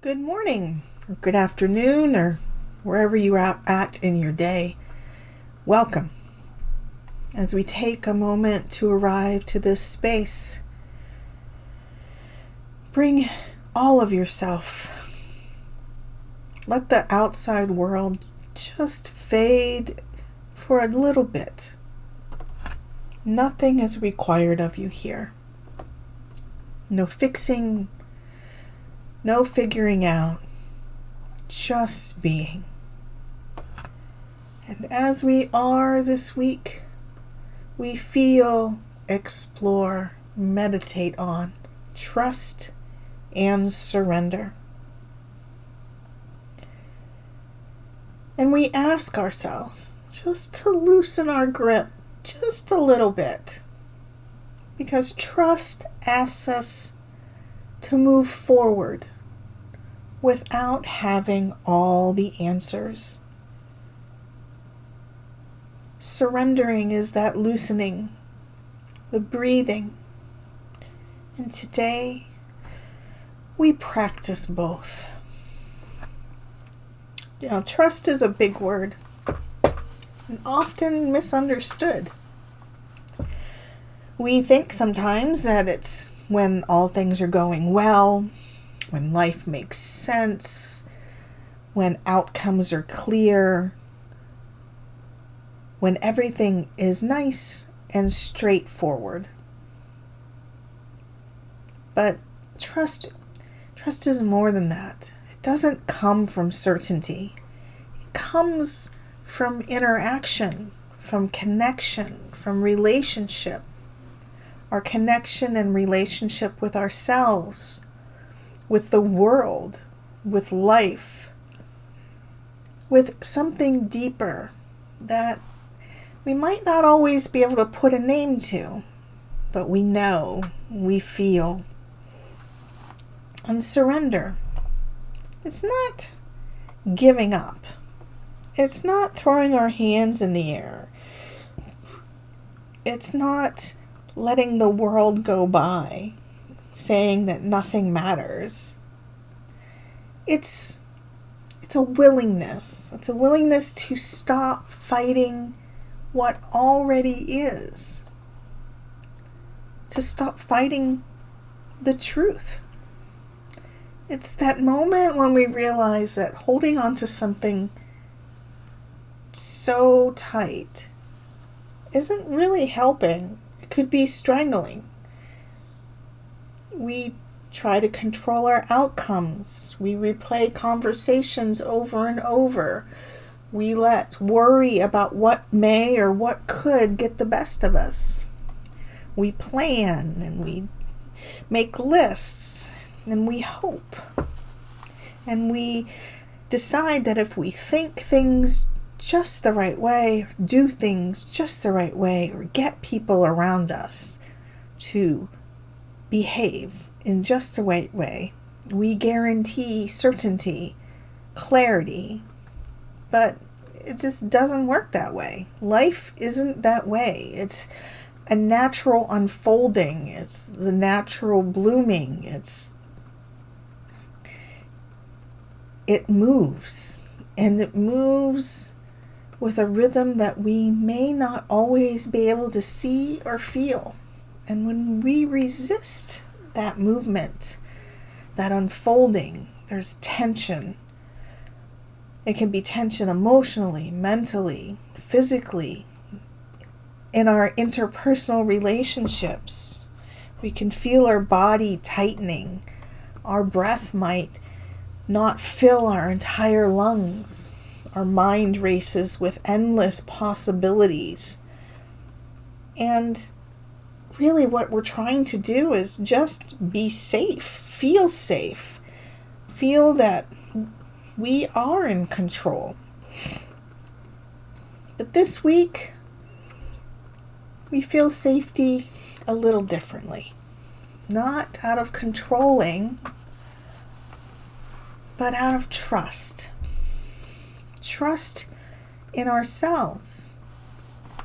Good morning, or good afternoon, or wherever you are at in your day. Welcome. As we take a moment to arrive to this space, bring all of yourself. Let the outside world just fade for a little bit. Nothing is required of you here. No fixing, no figuring out, just being. And as we are this week, we feel, explore, meditate on, trust, and surrender. And we ask ourselves just to loosen our grip just a little bit, because trust asks us to move forward without having all the answers. Surrendering is that loosening, the breathing. And today, we practice both. Trust is a big word and often misunderstood. We think sometimes that it's when all things are going well, when life makes sense, when outcomes are clear, when everything is nice and straightforward. But trust is more than that. It doesn't come from certainty. It comes from interaction, from connection, from relationship. Our connection and relationship with ourselves, with the world, with life, with something deeper that we might not always be able to put a name to, but we know, we feel. And surrender. It's not giving up. It's not throwing our hands in the air. It's not letting the world go by, saying that nothing matters. It's a willingness. It's a willingness to stop fighting what already is. To stop fighting the truth. It's that moment when we realize that holding on to something so tight isn't really helping. It could be strangling. We try to control our outcomes. We replay conversations over and over. We let worry about what may or what could get the best of us. We plan and we make lists and we hope. And we decide that if we think things just the right way, do things just the right way, or get people around us to behave in just the right way, we guarantee certainty, clarity. But it just doesn't work that way. Life isn't that way. It's a natural unfolding. It's the natural blooming. It moves, and it moves with a rhythm that we may not always be able to see or feel. And when we resist that movement, that unfolding, there's tension. It can be tension emotionally, mentally, physically, in our interpersonal relationships. We can feel our body tightening. Our breath might not fill our entire lungs. Our mind races with endless possibilities. And really what we're trying to do is just be safe, feel that we are in control. But this week, we feel safety a little differently. Not out of controlling, but out of trust. Trust in ourselves.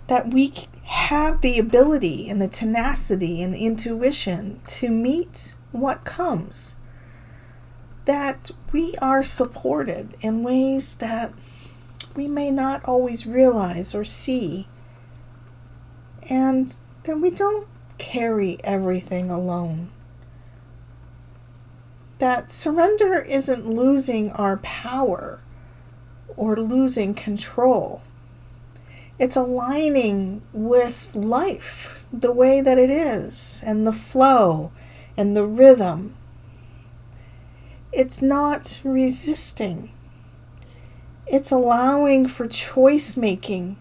That we have the ability and the tenacity and the intuition to meet what comes. that we are supported in ways that we may not always realize or see, and that we don't carry everything alone. That surrender isn't losing our power or losing control. It's aligning with life the way that it is, and the flow and the rhythm. It's not resisting. It's allowing for choice making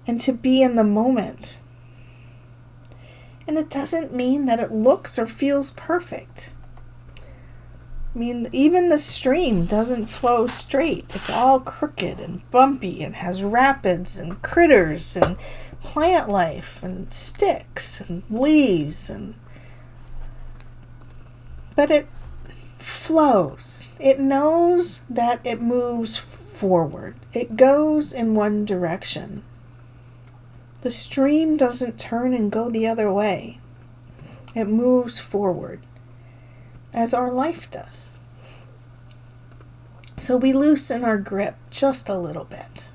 and to be in the moment. And it doesn't mean that it looks or feels perfect. I mean, even the stream doesn't flow straight. It's all crooked and bumpy and has rapids and critters and plant life and sticks and leaves. But it flows. It knows that it moves forward. It goes in one direction. The stream doesn't turn and go the other way. It moves forward, as our life does. So we loosen our grip just a little bit.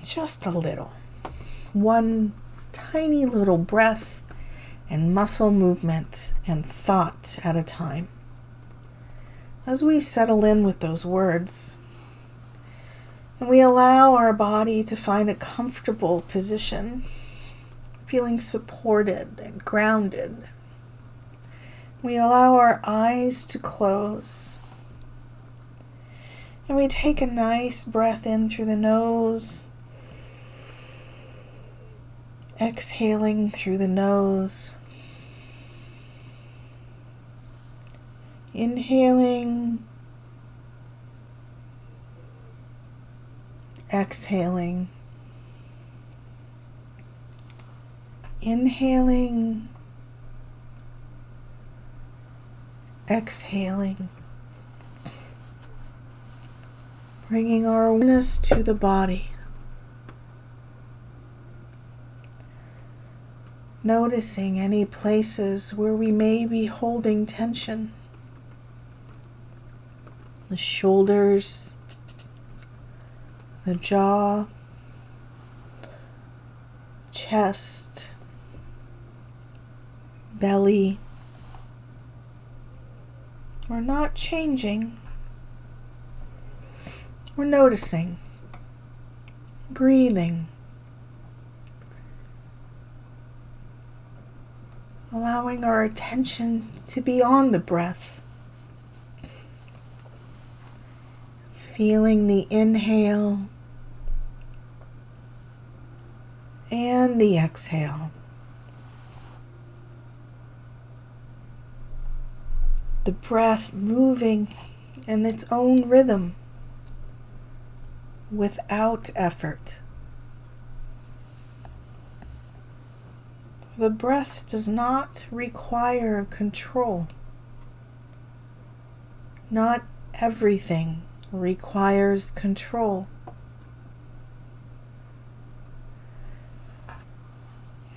Just a little. One tiny little breath and muscle movement and thought at a time. As we settle in with those words, and we allow our body to find a comfortable position, feeling supported and grounded, we allow our eyes to close. And we take a nice breath in through the nose, exhaling through the nose, inhaling, exhaling, inhaling, exhaling, bringing our awareness to the body, noticing any places where we may be holding tension, the shoulders, the jaw, chest, belly. We're not changing. We're noticing, breathing, allowing our attention to be on the breath, feeling the inhale and the exhale. The breath moving in its own rhythm without effort. The breath does not require control. Not everything requires control.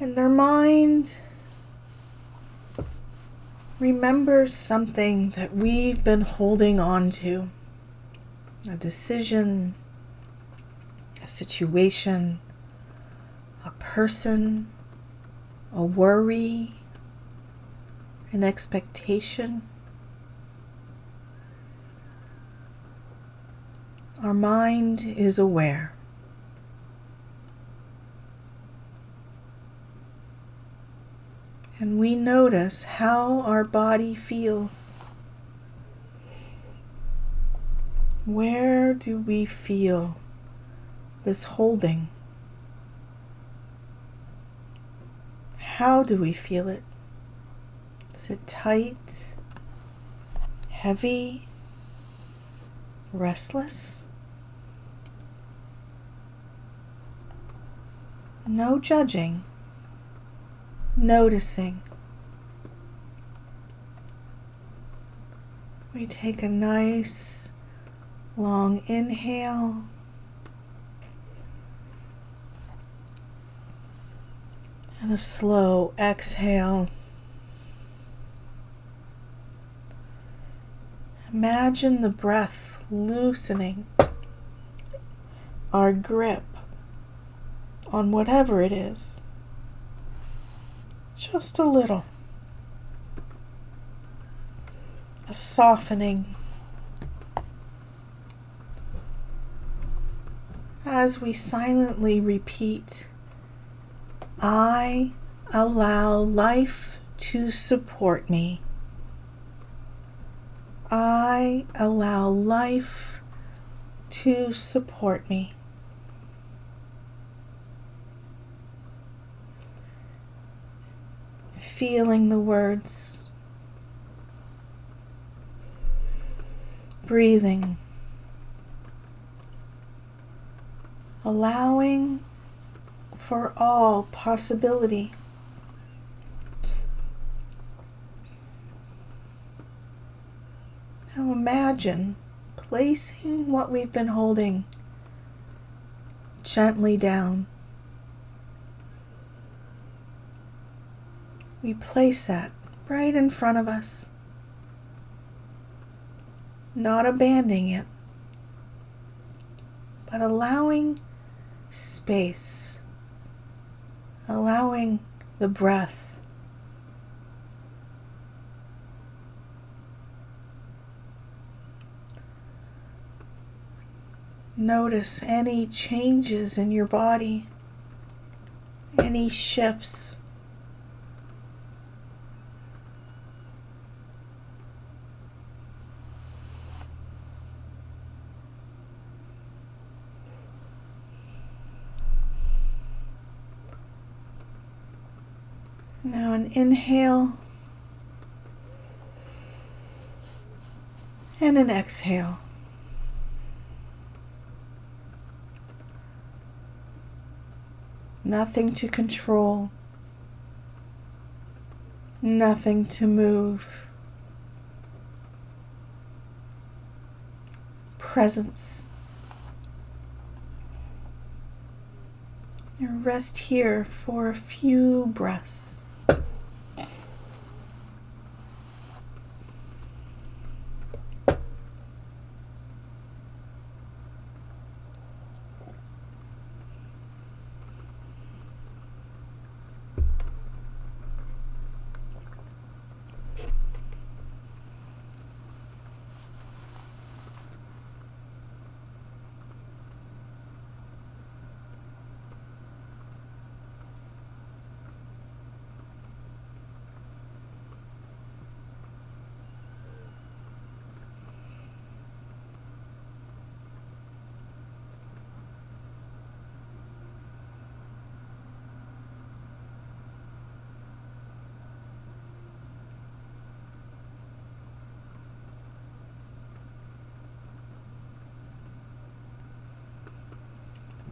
And their mind remembers something that we've been holding on to. A decision, a situation, a person, a worry, an expectation. Our mind is aware. And we notice how our body feels. Where do we feel this holding? How do we feel it? Is it tight, heavy, restless? No judging, noticing. We take a nice long inhale and a slow exhale. Imagine the breath loosening our grip on whatever it is. Just a little. A softening. As we silently repeat, I allow life to support me. I allow life to support me. Feeling the words. Breathing. Allowing for all possibility. Now imagine placing what we've been holding gently down. We place that right in front of us, not abandoning it, but allowing space, allowing the breath. Notice any changes in your body, any shifts. Now an inhale and an exhale. Nothing to control, nothing to move. Presence. And rest here for a few breaths.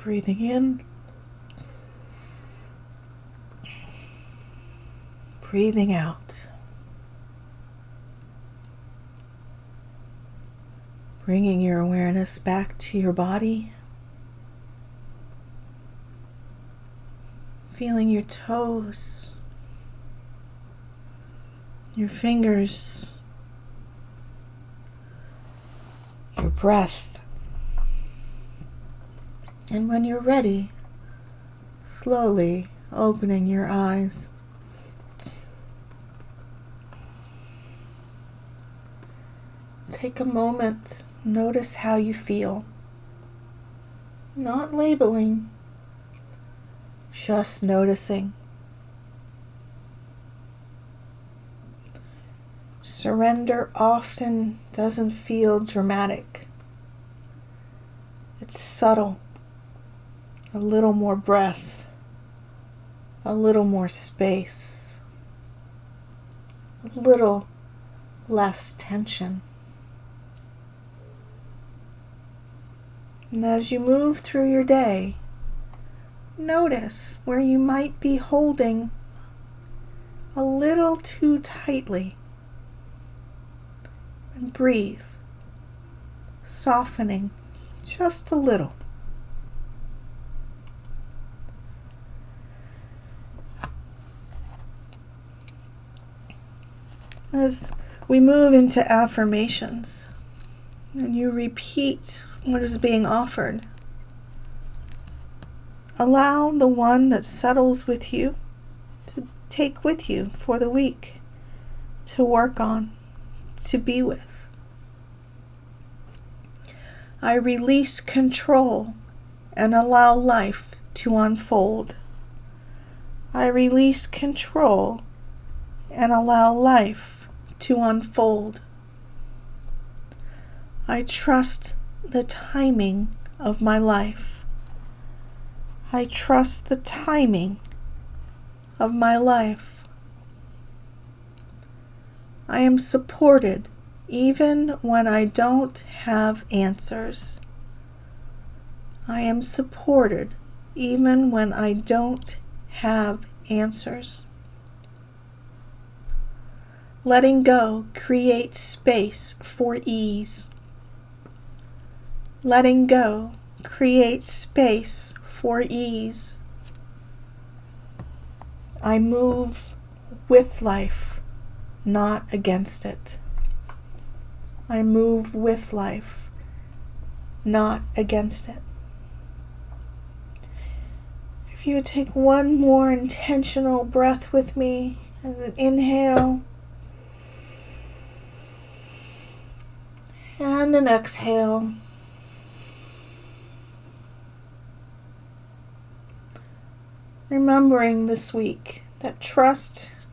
Breathing in, breathing out. Bringing your awareness back to your body. Feeling your toes, your fingers, your breath. And when you're ready, slowly opening your eyes. Take a moment, notice how you feel. Not labeling, just noticing. Surrender often doesn't feel dramatic. It's subtle. A little more breath, a little more space, a little less tension. And as you move through your day, notice where you might be holding a little too tightly. And breathe, softening just a little. As We move into affirmations, and you repeat what is being offered. Allow the one that settles with you to take with you for the week, to work on, to be with. I release control and allow life to unfold. I release control and allow life to unfold. I trust the timing of my life. I trust the timing of my life. I am supported even when I don't have answers. I am supported even when I don't have answers. Letting go creates space for ease. Letting go creates space for ease. I move with life, not against it. I move with life, not against it. If you would take one more intentional breath with me as an inhale and an exhale. Remembering this week that trust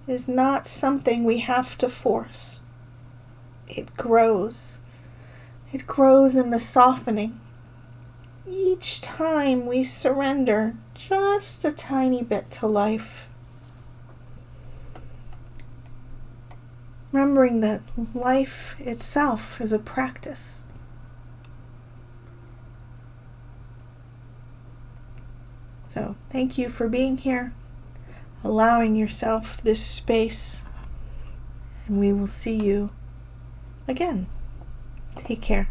is not something we have to force. It grows. It grows in the softening. Each time we surrender just a tiny bit to life. Remembering that life itself is a practice. So, thank you for being here, allowing yourself this space, and we will see you again. Take care.